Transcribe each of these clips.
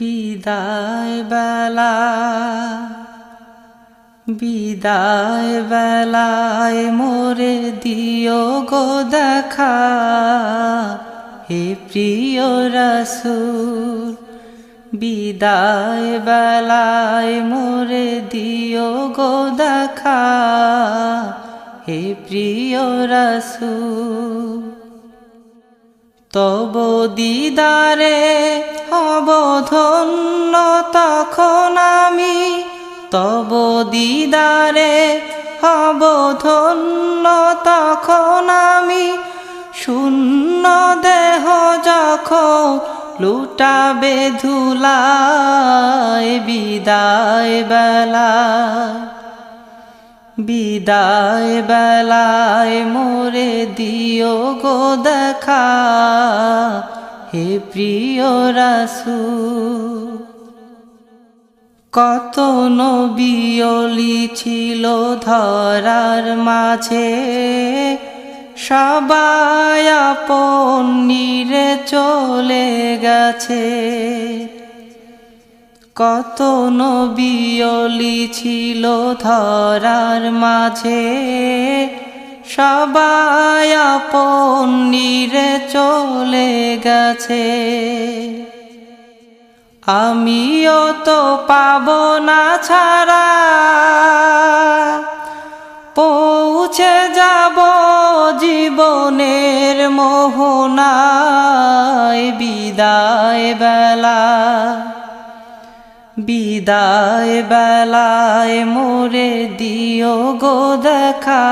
বিদায় বেলা বিদায় বেলায় মোরে দিও গো দেখা, হে প্রিয় রাসূল। বিদায় বেলায় মোরে দিও গো দেখা, হে প্রিয় রাসূল। তব দিদারে হব ধন্য তখন আমি, তব দিদারে হব ধন্য তখন আমি। শূন্য দেহ যখন লুটাবে ধুলায়, বিদায় বেলায় বিদায় বেলায় মোরে দিও গো দেখা, হে প্রিয় রাসূল। কত নবী ওলি ছিল ধরার মাঝে, সবাই আপন নিরে চলে গেছে। কত নবী ওলি ছিল ধরার মাঝে, সবাই আপন নিরে চলে গেছে। আমিও তো পাব না ছাড়া, পৌঁছে যাব জীবনের মোহনায়। বিদায় বেলা বিদায় বেলায় মোরে দিও গো দেখা,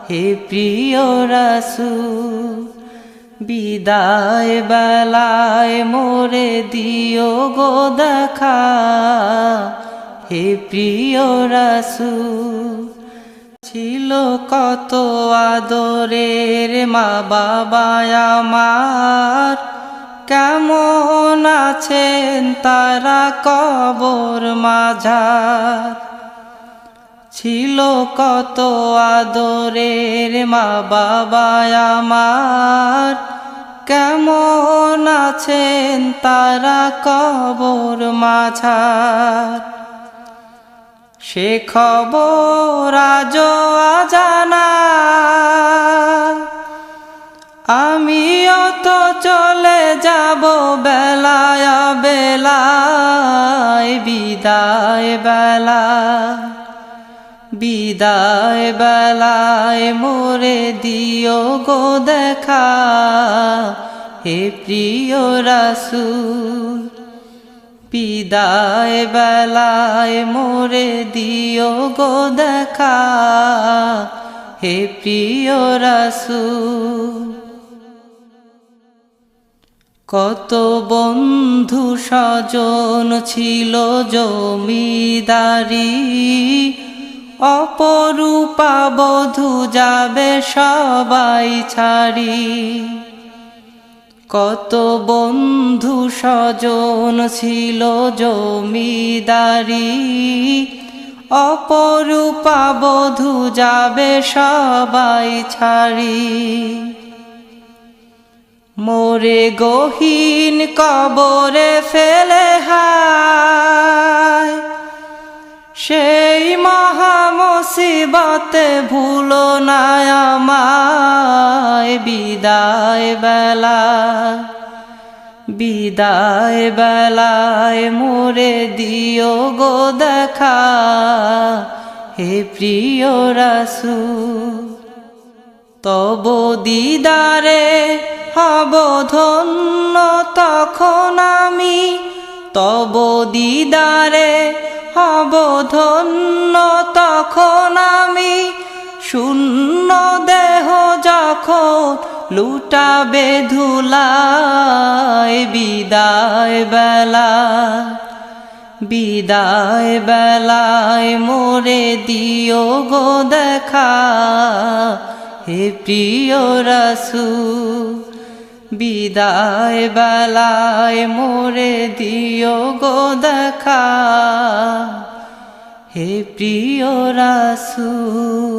হে প্রিয় রাসূল। বিদায় বেলায় মোরে দিও গো দেখা, হে প্রিয় রাসূল। ছিল কত আদরের মা বাবা আমার, কেমন আছেন তারা কবর মাঝার। ছিল কত আদরের মা বাবা আমার, কেমন আছেন তারা কবর মাঝার। সে খবর আজও অজানা, আমিও তো চলে যাব বেলায় বেলায়। বিদায় বেলা বিদায় বেলায় মোরে দিও গো দেখা, হে প্রিয় রাসূল। বিদায় বেলায় মোরে দিও গো দেখা, হে প্রিয় রাসূল। কত বন্ধু স্বজন ছিল জমিদারি, অপরূপা বধূ যাবে সবাই ছাড়ি। কত বন্ধু স্বজন ছিল জমিদারি, অপরূপা বধূ যাবে সবাই ছাড়ি। মোরে গহীন কবরে ফেলে হায়, সেই মহা মুসিবতে ভুলো না আমায়। বিদায় বেলা বিদায় বেলায় মোরে দিও গো দেখা, হে প্রিয় রাসূল। তব দিদারে হব ধন্য তখন আমি, তব দিদারে হব ধন্য তখন আমি। শূন্য দেহ যখন লুটাবে ধুলায়, বিদায় বেলা বিদায় বেলায় মোরে দিও গো দেখা, হে প্রিয় রাসূল। বিদায় বেলায় মোরে দিও গো দেখা, হে প্রিয় রাসূল।